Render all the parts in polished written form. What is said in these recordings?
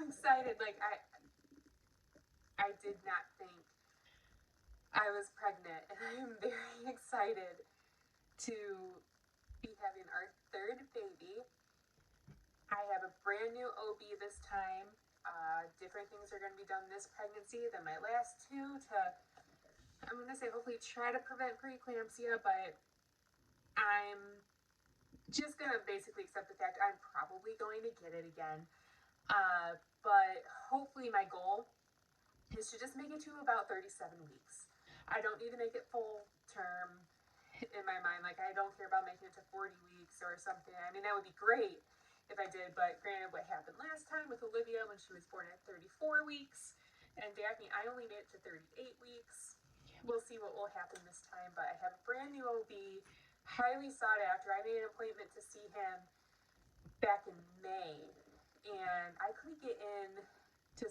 excited. Like, I did not think I was pregnant, and I am very excited to be having our third baby. I have a brand new OB this time. Different things are going to be done this pregnancy than my last two to, I'm going to say, hopefully try to prevent preeclampsia, but I'm just going to basically accept the fact I'm probably going to get it again. But hopefully my goal is to just make it to about 37 weeks. I don't need to make it full term in my mind. Like, I don't care about making it to 40 weeks or something. I mean, that would be great if I did, but granted, what happened last time with Olivia when she was born at 34 weeks, and Daphne, I only made it to 38 weeks. We'll see what will happen this time, but I have a brand new OB, highly sought after. I made an appointment to see him back in May, and I couldn't get in to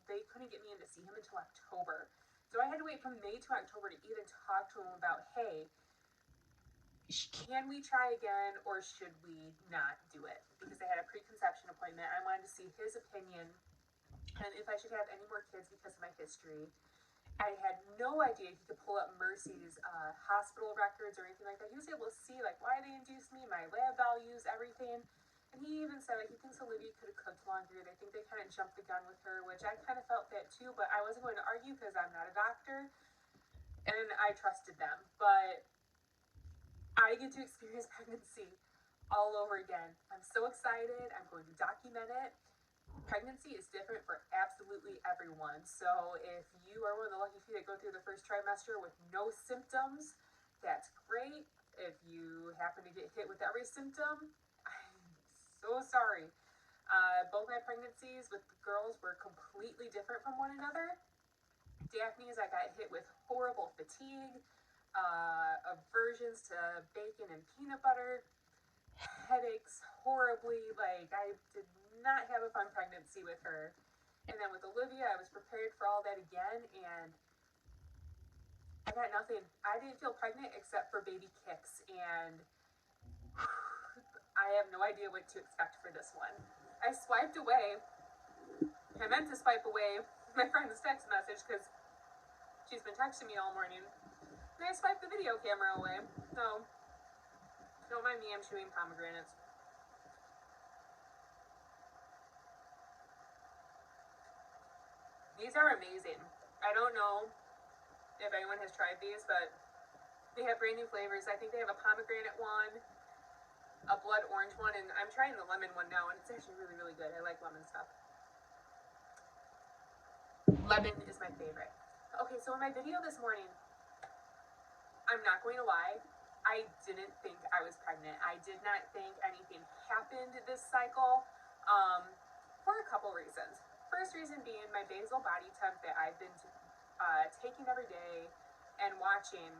they couldn't get me in to see him until October. So I had to wait from May to October to even talk to him about, hey, can we try again or should we not do it? Because I had a preconception appointment. I wanted to see his opinion and if I should have any more kids because of my history. I had no idea he could pull up Mercy's hospital records or anything like that. He was able to see like why they induced me, my lab values, everything. And he even said like he thinks Olivia could have cooked longer. They think they kind of jumped the gun with her, which I kind of felt that too, but I wasn't going to argue because I'm not a doctor. And I trusted them. But I get to experience pregnancy all over again. I'm so excited. I'm going to document it. Pregnancy is different for absolutely everyone. So if you are one of the lucky few that go through the first trimester with no symptoms, that's great. If you happen to get hit with every symptom, I'm so sorry. Both my pregnancies with the girls were completely different from one another. Daphne's, I got hit with horrible fatigue, aversions to bacon and peanut butter, headaches horribly. Like, I did not have a fun pregnancy with her. And then with Olivia, I was prepared for all that again, and I got nothing. I didn't feel pregnant except for baby kicks, and I have no idea what to expect for this one. I swiped away. I meant to swipe away my friend's text message because she's been texting me all morning. And I swiped the video camera away. So, don't mind me, I'm chewing pomegranates. These are amazing. I don't know if anyone has tried these, but they have brand new flavors. I think they have a pomegranate one, a blood orange one, and I'm trying the lemon one now, and it's actually really, really good. I like lemon stuff. Lemon is my favorite. Okay, so in my video this morning, I'm not going to lie, I didn't think I was pregnant. I did not think anything happened this cycle for a couple reasons. First reason being my basal body temp that I've been taking every day and watching,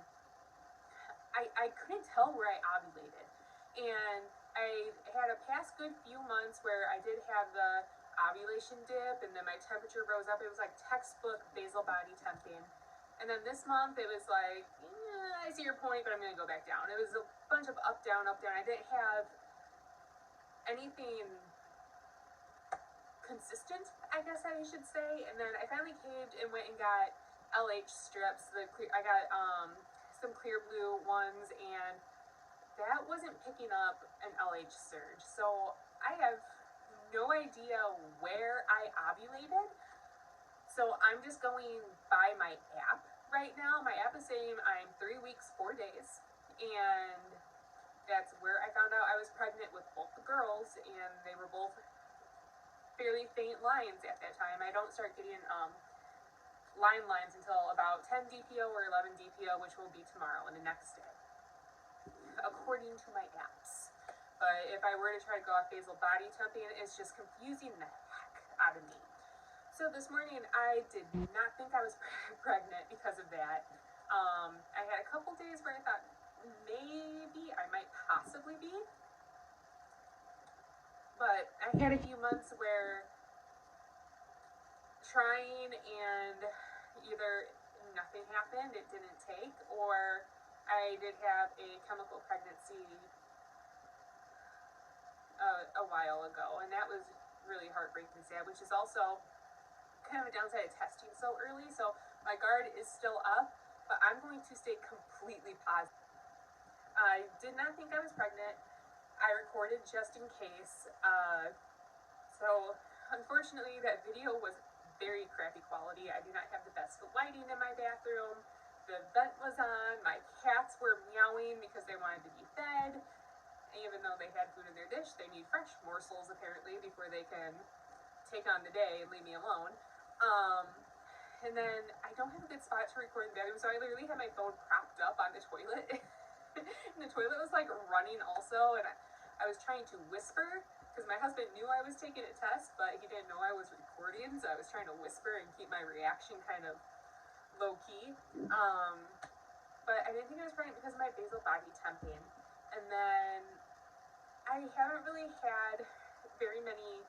I couldn't tell where I ovulated. And I had a past good few months where I did have the ovulation dip and then my temperature rose up. It was like textbook basal body temping. And then this month it was like, I see your point, but I'm going to go back down. It was a bunch of up, down, up, down. I didn't have anything consistent, I guess I should say. And then I finally caved and went and got LH strips. I got some clear blue ones, and that wasn't picking up an LH surge. So I have no idea where I ovulated. So I'm just going by my app right now. My app is saying I'm 3 weeks, 4 days. And that's where I found out I was pregnant with both the girls, and they were both fairly faint lines at that time. I don't start getting line lines until about 10 DPO or 11 DPO, which will be tomorrow and the next day, according to my apps. But if I were to try to go off basal body temping, it's just confusing the heck out of me. So this morning, I did not think I was pregnant because of that. I had a couple days where I thought maybe I might possibly be. But I had a few months where trying and either nothing happened, it didn't take, or I did have a chemical pregnancy a while ago, and that was really heartbreaking sad, which is also kind of a downside of testing so early. So my guard is still up, but I'm going to stay completely positive. I did not think I was pregnant. I recorded just in case. So unfortunately, that video was very crappy quality. I do not have the best lighting in my bathroom. The vent was on. My cats were meowing because they wanted to be fed. Even though they had food in their dish, they need fresh morsels apparently before they can take on the day and leave me alone. And then I don't have a good spot to record in the bathroom, so I literally had my phone propped up on the toilet. And the toilet was like running also, and I was trying to whisper because my husband knew I was taking a test, but he didn't know I was recording, so I was trying to whisper and keep my reaction kind of low key. But I didn't think I was pregnant because of my basal body temping. And then I haven't really had very many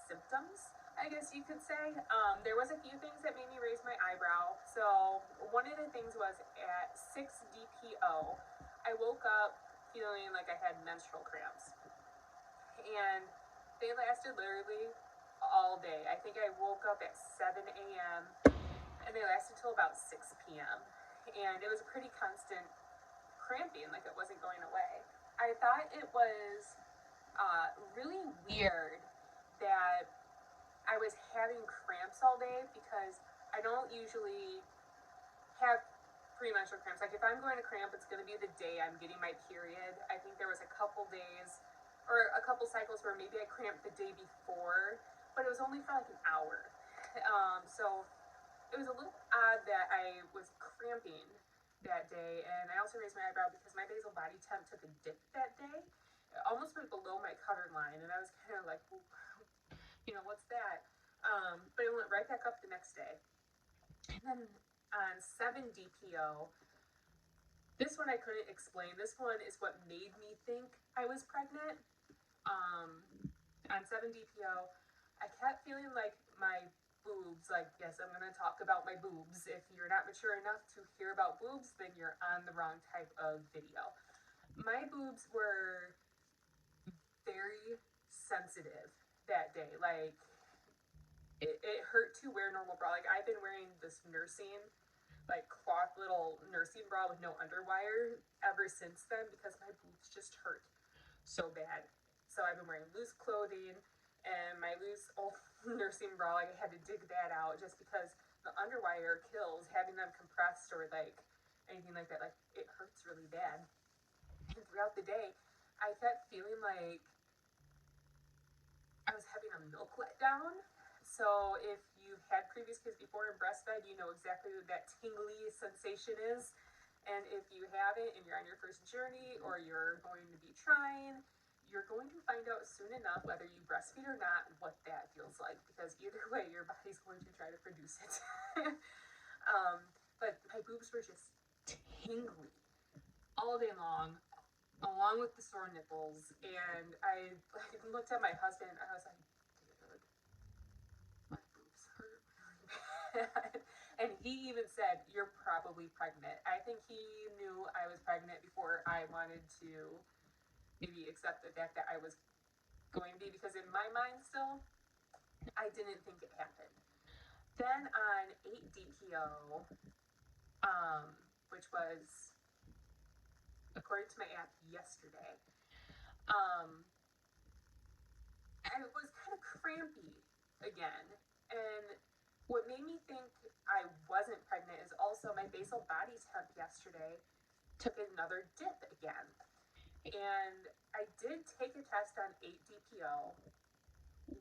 symptoms, I guess you could say. There was a few things that made me raise my eyebrow. So one of the things was at 6 DPO, I woke up feeling like I had menstrual cramps. And they lasted literally all day. I think I woke up at 7 a.m. and they lasted till about 6 p.m. And it was a pretty constant cramping, like it wasn't going away. I thought it was really weird that I was having cramps all day because I don't usually have premenstrual cramps. Like if I'm going to cramp, it's going to be the day I'm getting my period. I think there was a couple days or a couple cycles where maybe I cramped the day before, but it was only for like an hour. So it was a little odd that I was cramping that day, and I also raised my eyebrow because my basal body temp took a dip that day. It almost went below my cutter line, and I was kind of like, what's that? But it went right back up the next day. And then on 7 DPO, this one I couldn't explain. This one is what made me think I was pregnant. On 7 DPO, I kept feeling like my boobs, like, yes, I'm going to talk about my boobs. If you're not mature enough to hear about boobs, then you're on the wrong type of video. My boobs were very sensitive that day. Like, it hurt to wear normal bra. Like, I've been wearing this nursing, like, cloth little nursing bra with no underwire ever since then because my boobs just hurt so bad. So I've been wearing loose clothing, and my loose old nursing bra, like I had to dig that out just because the underwire kills. Having them compressed or like anything like that, like it hurts really bad. And throughout the day, I kept feeling like I was having a milk letdown. So if you've had previous kids before and breastfed, you know exactly what that tingly sensation is. And if you haven't and you're on your first journey or you're going to be trying, you're going to find out soon enough whether you breastfeed or not what that feels like, because either way your body's going to try to produce it. But my boobs were just tingly all day long, along with the sore nipples. And I looked at my husband and I was like, dude, my boobs hurt really bad. And he even said, you're probably pregnant. I think he knew I was pregnant before I wanted to maybe accept the fact that I was going to be, because in my mind still, I didn't think it happened. Then on 8 DPO, which was, according to my app, yesterday, I was kind of crampy again. And what made me think I wasn't pregnant is also my basal body temp yesterday took another dip again. And I did take a test on 8 DPO.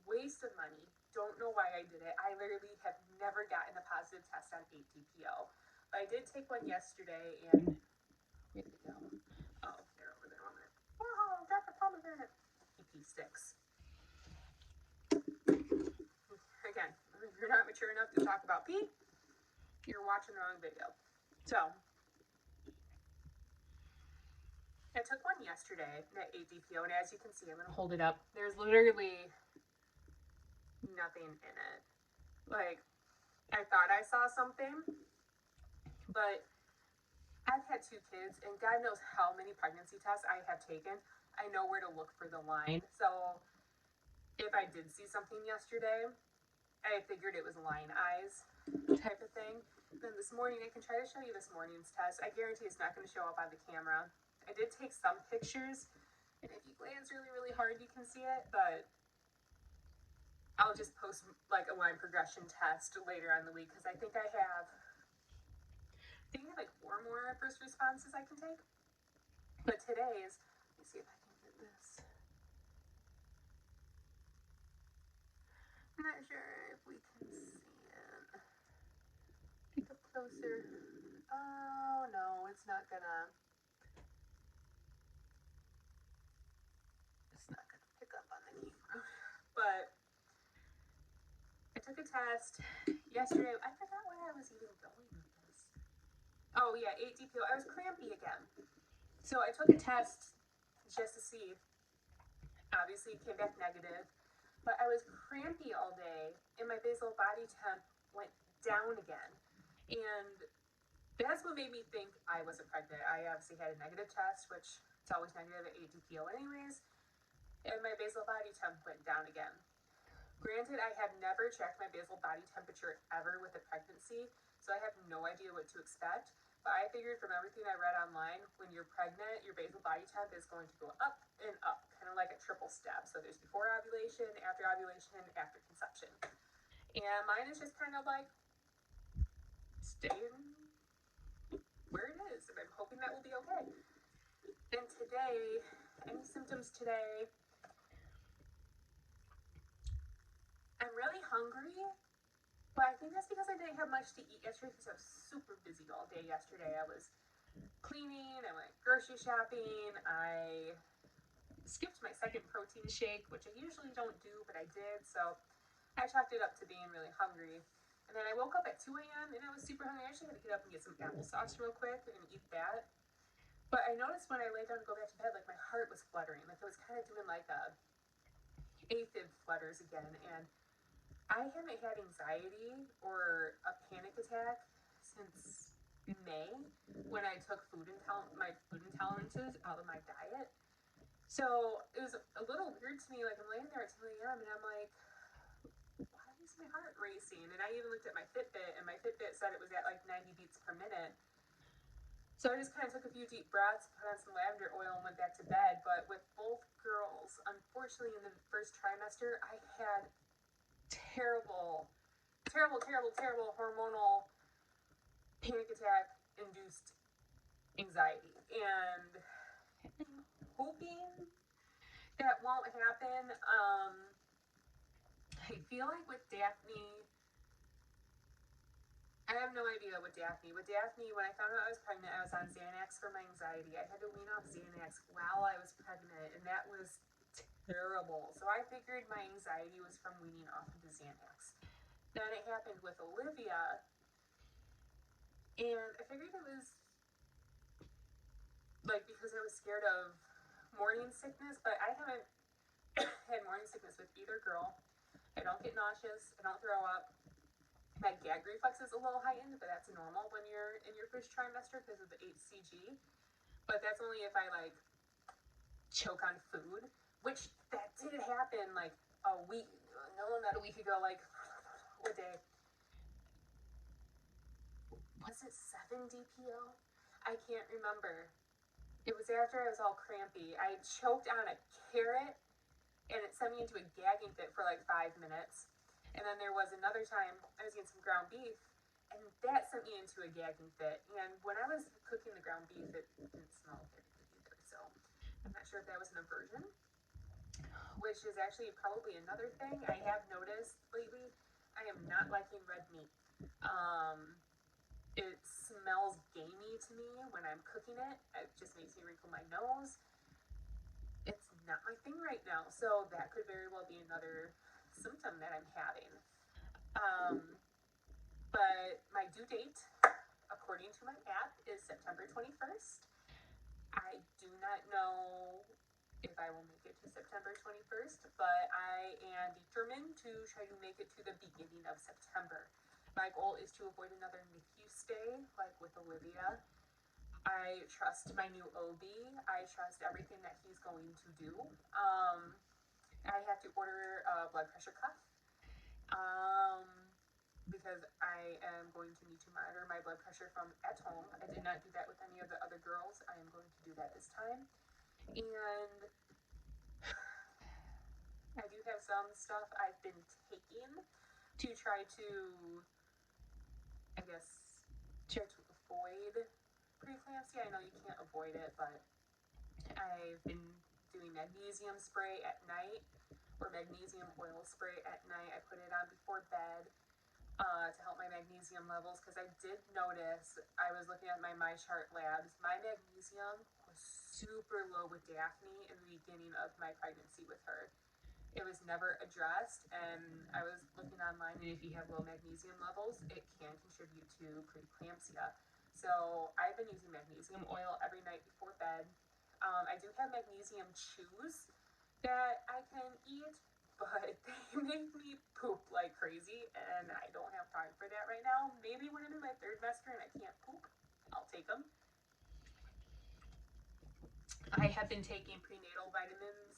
Waste of money. Don't know why I did it. I literally have never gotten a positive test on 8 DPO. But I did take one yesterday, and where did it go? Oh, they're over there on it. Oh, got the pomegranate. EP sticks. Again, if you're not mature enough to talk about pee, you're watching the wrong video. So, I took one yesterday at 8 DPO, and as you can see, I'm going to hold it up. There's literally nothing in it. Like, I thought I saw something, but I've had 2 kids, and God knows how many pregnancy tests I have taken. I know where to look for the line. So if I did see something yesterday, I figured it was line eyes type of thing. Then this morning, I can try to show you this morning's test. I guarantee it's not going to show up on the camera. I did take some pictures, and if you glance really, really hard, you can see it, but I'll just post like a line progression test later on in the week because I think I have like 4 more first responses I can take. But today's, let me see if I can get this. I'm not sure if we can see it. Pick up closer. Oh no, it's not gonna pick up on the camera. But I took a test yesterday. I forgot where I was even going with this. Oh yeah, 8 DPO. I was crampy again. So I took a test just to see. Obviously it came back negative. But I was crampy all day, and my basal body temp went down again. And that's what made me think I wasn't pregnant. I obviously had a negative test, which it's always negative at 8 DPO anyways, and my basal body temp went down again. Granted, I have never checked my basal body temperature ever with a pregnancy, so I have no idea what to expect. But I figured from everything I read online, when you're pregnant, your basal body temp is going to go up and up, kind of like a triple step. So there's before ovulation, after conception. And mine is just kind of like staying where it is, and I'm hoping that will be okay. And today, any symptoms today? I'm really hungry, but I think that's because I didn't have much to eat yesterday because I was super busy all day yesterday. I was cleaning, I went grocery shopping, I skipped my second protein shake, which I usually don't do, but I did, so I chalked it up to being really hungry. And then I woke up at 2 a.m. and I was super hungry. I actually had to get up and get some applesauce real quick and eat that. But I noticed when I laid down to go back to bed, like my heart was fluttering. Like it was kind of doing like a AFib flutters again. And I haven't had anxiety or a panic attack since May when I took my food intolerances out of my diet. So it was a little weird to me. Like I'm laying there at 2 a.m. and I'm like, why is my heart racing? And I even looked at my Fitbit, and my Fitbit said it was at like 90 beats per minute. So I just kind of took a few deep breaths, put on some lavender oil, and went back to bed. But with both girls, unfortunately, in the first trimester, I had terrible hormonal panic attack induced anxiety. And I'm hoping that won't happen. I feel like with Daphne, I have no idea with Daphne. With Daphne, when I found out I was pregnant, I was on Xanax for my anxiety. I had to wean off Xanax while I was pregnant, and that was terrible. So I figured my anxiety was from weaning off of the Xanax. Then it happened with Olivia, and I figured it was like because I was scared of morning sickness, but I haven't had morning sickness with either girl. I don't get nauseous. I don't throw up. My gag reflex is a little heightened, but that's normal when you're in your first trimester because of the HCG. But that's only if I like choke on food, which that did happen like a week, no, not a week ago, like what day? Was it 7 DPO? I can't remember. It was after I was all crampy. I choked on a carrot and it sent me into a gagging fit for like 5 minutes. And then there was another time I was getting some ground beef, and that sent me into a gagging fit. And when I was cooking the ground beef, it didn't smell very good either. So I'm not sure if that was an aversion, which is actually probably another thing I have noticed lately. I am not liking red meat. It smells gamey to me when I'm cooking it. It just makes me wrinkle my nose. It's not my thing right now, so that could very well be another symptom that I'm having. But my due date, according to my app, is September 21st. I do not know if I will make it to September 21st, but I am determined to try to make it to the beginning of September. My goal is to avoid another NICU stay, like with Olivia. I trust my new OB. I trust everything that he's going to do. I had to order a blood pressure cuff because I am going to need to monitor my blood pressure from at home. I did not do that with any of the other girls. I am going to do that this time. And I do have some stuff I've been taking to try to, I guess, try to avoid preeclampsia. I know you can't avoid it, but I've been doing magnesium spray at night or magnesium oil spray at night. I put it on before bed to help my magnesium levels because I did notice, I was looking at my MyChart labs, my magnesium was super low with Daphne in the beginning of my pregnancy with her. It was never addressed, and I was looking online, and if you have low magnesium levels, it can contribute to preeclampsia. So I've been using magnesium oil every night before bed. I do have magnesium chews that I can eat, but they make me poop like crazy, and I don't have time for that right now. Maybe when I'm in my third trimester and I can't poop, I'll take them. I have been taking prenatal vitamins.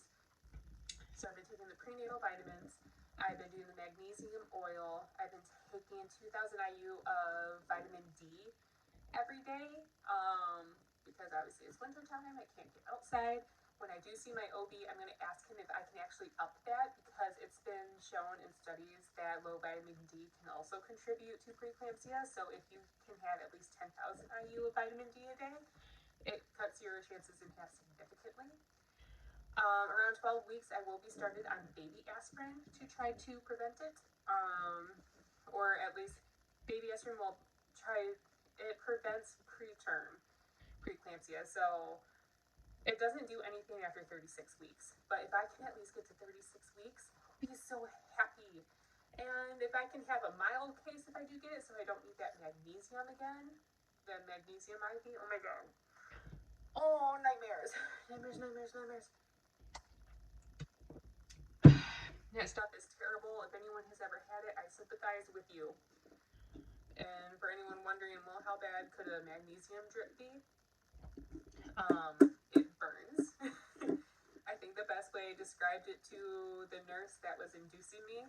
So I've been taking the prenatal vitamins. I've been doing the magnesium oil. I've been taking 2,000 IU of vitamin D every day because obviously it's winter time. I can't get outside. When I do see my OB, I'm going to ask him if I can actually up that because it's been shown in studies that low vitamin D can also contribute to preeclampsia. So if you can have at least 10,000 IU of vitamin D a day, it cuts your chances in half significantly. Around 12 weeks, I will be started on baby aspirin to try to prevent it, or at least baby aspirin will try. It prevents preterm preeclampsia, so it doesn't do anything after 36 weeks. But if I can at least get to 36 weeks, I'll be so happy. And if I can have a mild case if I do get it, so I don't need that magnesium again, the magnesium IV. Oh my god. Oh, nightmares, nightmares, nightmares, nightmares. That stuff is terrible. If anyone has ever had it, I sympathize with you. And for anyone wondering, well, how bad could a magnesium drip be? It burns. I think the best way I described it to the nurse that was inducing me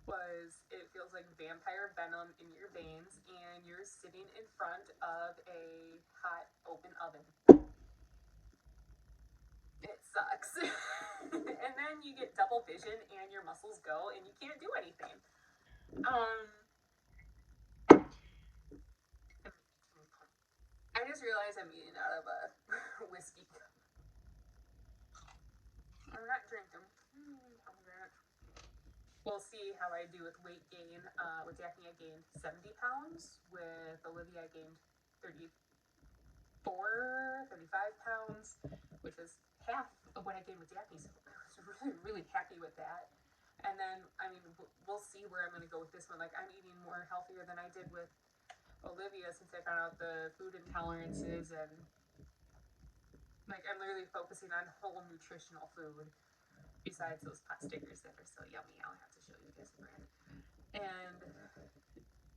was it feels like vampire venom in your veins and you're sitting in front of a hot open oven. It sucks. And then you get double vision and your muscles go and you can't do anything. I just realized I'm eating out of a whiskey cup. I'm not drinking. We'll see how I do with weight gain. With Daphne, I gained 70 pounds. With Olivia, I gained 35 pounds, which is half of what I gained with Daphne. So I was really, really happy with that. And then, I mean, we'll see where I'm going to go with this one. Like, I'm eating more healthier than I did with Olivia since I found out the food intolerances, and like I'm literally focusing on whole nutritional food besides those pot stickers that are so yummy. I'll have to show you guys the brand. And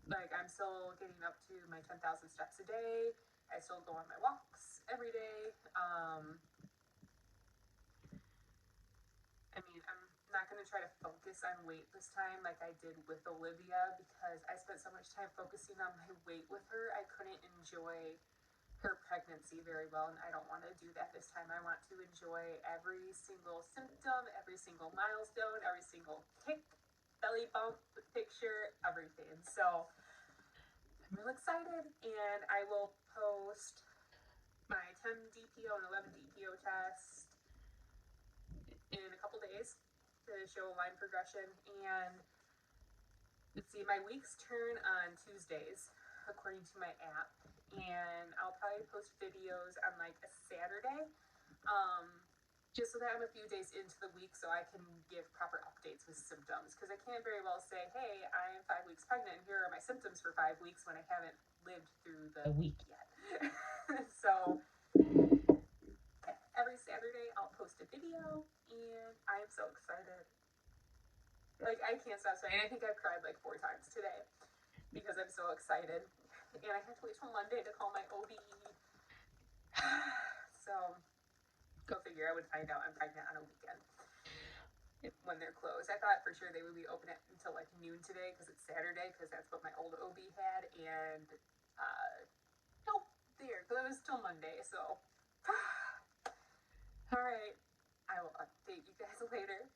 like I'm still getting up to my 10,000 steps a day. I still go on my walks every day. I mean, I'm not going to try to focus on weight this time like I did with Olivia because I spent so much time focusing on my weight with her. I couldn't enjoy her pregnancy very well, and I don't want to do that this time. I want to enjoy every single symptom, every single milestone, every single kick, belly bump, picture, everything. So I'm real excited, and I will post my 10 DPO and 11 DPO test in a couple days to show line progression. And let's see, my weeks turn on Tuesdays according to my app, and I'll probably post videos on like a Saturday, just so that I'm a few days into the week so I can give proper updates with symptoms, because I can't very well say, hey, I'm 5 weeks pregnant and here are my symptoms for 5 weeks when I haven't lived through the week yet. So every Saturday I'll post a video, and I'm so excited. Like, I can't stop saying, I think I've cried like 4 times today because I'm so excited. And I have to wait till Monday to call my OB. So, go figure, I would find out I'm pregnant on a weekend. when they're closed. I thought for sure they would be open until like noon today because it's Saturday, because that's what my old OB had, and nope, they're closed till Monday. So, all right, I will update you guys later.